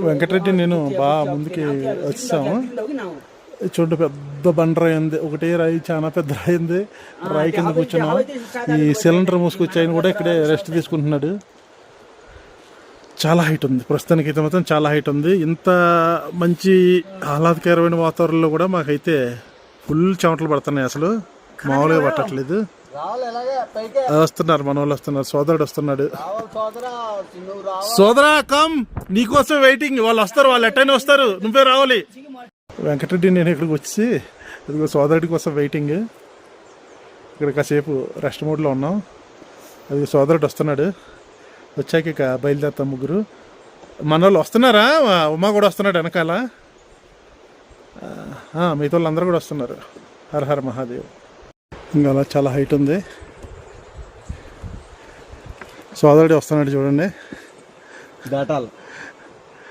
వెంకటరెడ్డి నేను బాగా ముందుకి వచ్చాము. చూడు పెద్ద బండరాయి ఉంది, ఒకటే రాయి చాలా పెద్ద రాయి ఉంది. రాయి కింద కూర్చున్నాం. ఈ సిలిండర్ మూసుకొచ్చి ఆయన కూడా ఇక్కడే రెస్ట్ తీసుకుంటున్నాడు. చాలా హైట్ ఉంది ప్రస్తుతానికి అయితే, మాత్రం చాలా హైట్ ఉంది. ఇంత మంచి ఆహ్లాదకరమైన వాతావరణంలో కూడా మాకైతే ఫుల్ చెమటలు పడుతున్నాయి. అసలు మామూలుగా పట్టట్లేదు. వస్తున్నారు మన వాళ్ళు వస్తున్నారు. సోదరుడు వస్తున్నాడు. సోదరా కమ్, నీకోసం వెయిటింగ్. వాళ్ళు వస్తారు, వాళ్ళు ఎట్టైనా వస్తారు, నువ్వే రావాలి. వెంకటరెడ్డి నేను ఇక్కడికి వచ్చి ఇదిగో సోదరుడి కోసం వెయిటింగ్. ఇక్కడ కాసేపు రెస్ట్ మోడ్లో ఉన్నాం. అది సోదరుడు వస్తున్నాడు. వచ్చాక ఇక బయలుదేరుతాం ముగ్గురు. మన వాళ్ళు వస్తున్నారా? ఉమా కూడా వస్తున్నాడు వెనకాల. మిగతా వాళ్ళు అందరూ కూడా వస్తున్నారు. హర హర మహాదేవ్. ఇంకా అలా చాలా హైట్ ఉంది. సోదరుడు వస్తున్నాడు చూడండి. దాటాలి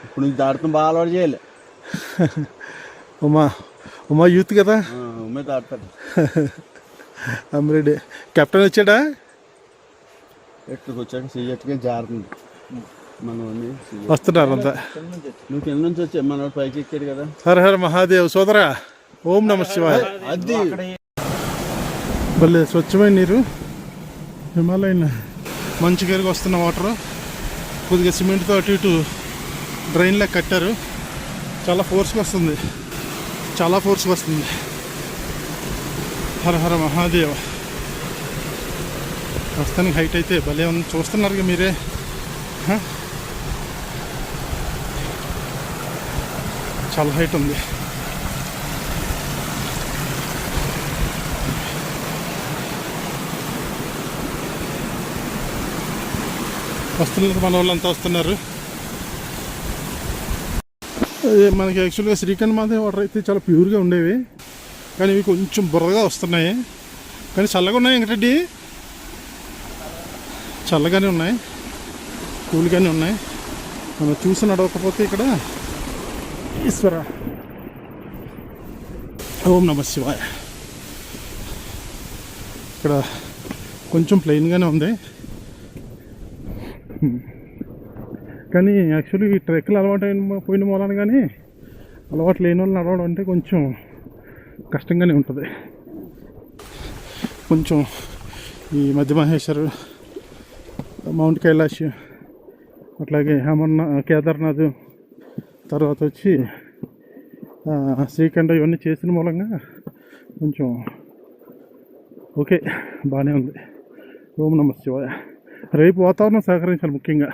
ఇప్పుడు, దాటుతూ బాగా అలవాటు చేయాలి. ఉమా యూత్ కదా, ఉమ్మే దాటుతాడు. అమ్మిరెడ్డి కెప్టెన్ వచ్చాడా? ఎక్కడికి వచ్చాక సీఎట్గా జారుతుంది. మనోడిని వస్తున్నారు అంతా. నువ్వు కింద నుంచి వచ్చా, మనోడు పైకి ఎక్కాడు కదా. హర హర మహాదేవ్. సోదరా ఓం నమ శివాయ. అది భలే స్వచ్ఛమైన నీరు, హిమాలయన్ మంచి గరికి వస్తున్న వాటర్. కొద్దిగా సిమెంట్తో అటు ఇటు డ్రైన్లా కట్టారు. చాలా ఫోర్స్గా వస్తుంది, చాలా ఫోర్స్గా వస్తుంది. హర హర మహాదేవ. ప్రస్తుతానికి హైట్ అయితే భలే ఉంది. చూస్తున్నారు మీరే. చాలా హైట్ ఉంది. వస్తున్నారు మన వాళ్ళంతా వస్తున్నారు. మనకి యాక్చువల్గా శ్రీఖండ్ మాదే వాటర్ అయితే చాలా ప్యూర్గా ఉండేవి, కానీ ఇవి కొంచెం బుర్రగా వస్తున్నాయి. కానీ చల్లగా ఉన్నాయి వెంకటరెడ్డి, చల్లగానే ఉన్నాయి, కూల్గానే ఉన్నాయి. మనం చూసి నడవకపోతే ఇక్కడ ఈశ్వర ఓం నమ శివాయ. ఇక్కడ కొంచెం ప్లెయిన్గానే ఉంది, కానీ యాక్చువల్లీ ఈ ట్రెక్లు అలవాటు పోయిన మూలాన, కానీ అలవాటు లేని వాళ్ళు నడవడం అంటే కొంచెం కష్టంగానే ఉంటుంది. కొంచెం ఈ మధ్య మహేశ్వర్, మౌంట్ కైలాష్, అట్లాగే కేదార్నాథ్, తర్వాత వచ్చి శ్రీఖండ, ఇవన్నీ చేసిన మూలంగా కొంచెం ఓకే బాగానే ఉంది. ఓం నమ శివాయ. రేపు వాతావరణం సహకరించాలి ముఖ్యంగా.